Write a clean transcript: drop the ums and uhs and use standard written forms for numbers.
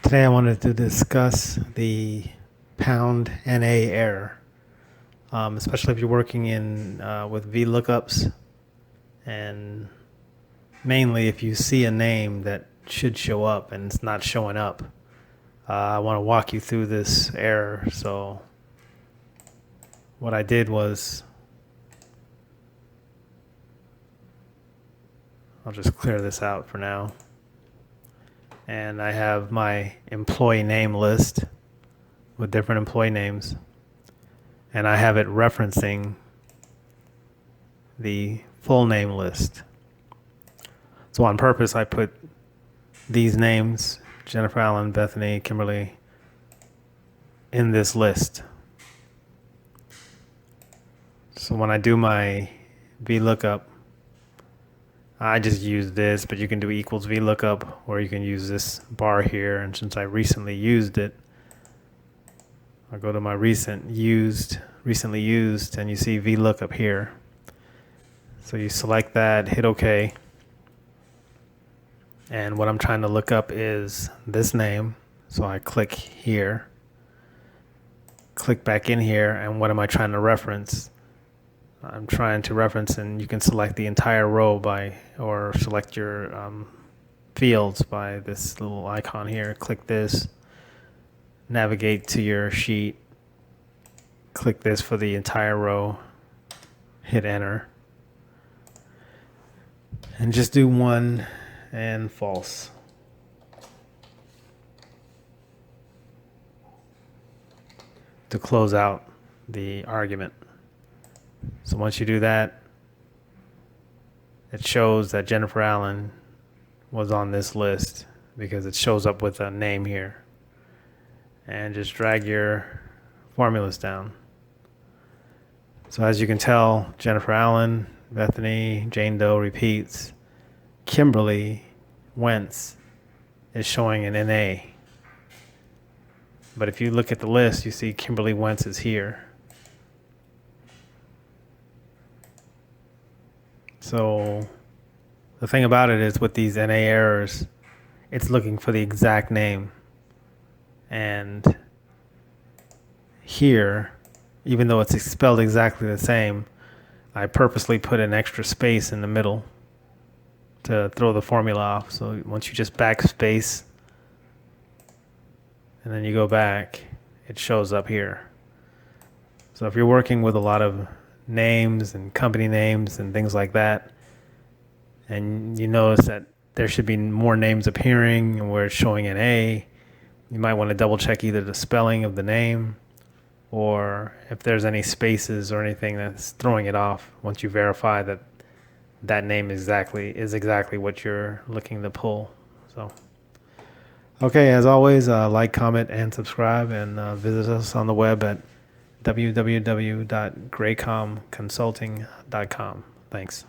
Today I wanted to discuss the pound NA error, especially if you're working in with VLookups, and mainly if you see a name that should show up and it's not showing up. I want to walk you through this error. So what I did was, I'll just clear this out for now. And I have my employee name list with different employee names, and I have it referencing the full name list. So on purpose, I put these names, Jennifer Allen, Bethany, Kimberly, in this list. So when I do my VLookup, I just use this, but you can do equals VLookup, or you can use this bar here. And since I recently used it, I'll go to my recently used, and you see VLookup here. So you select that, hit OK. And what I'm trying to look up is this name. So I click here, click back in here, and what am I trying to reference? I'm trying to reference, and you can select the entire row or select your fields by this little icon here. Click this, navigate to your sheet, click this for the entire row, hit enter, and just do 1 and false. To close out the argument. So once you do that, it shows that Jennifer Allen was on this list because it shows up with a name here. And just drag your formulas down. So as you can tell, Jennifer Allen, Bethany, Jane Doe repeats. Kimberly Wentz is showing an NA. But if you look at the list, you see Kimberly Wentz is here. So the thing about it is with these NA errors, it's looking for the exact name. And here, even though it's spelled exactly the same, I purposely put an extra space in the middle to throw the formula off. So once you just backspace and then you go back, it shows up here. So if you're working with a lot of names and company names and things like that, and you notice that there should be more names appearing and where it's showing an A, you might want to double check either the spelling of the name or if there's any spaces or anything that's throwing it off once you verify that that name is exactly what you're looking to pull. So okay, as always, like, comment, and subscribe, and visit us on the web at www.graycomconsulting.com. Thanks.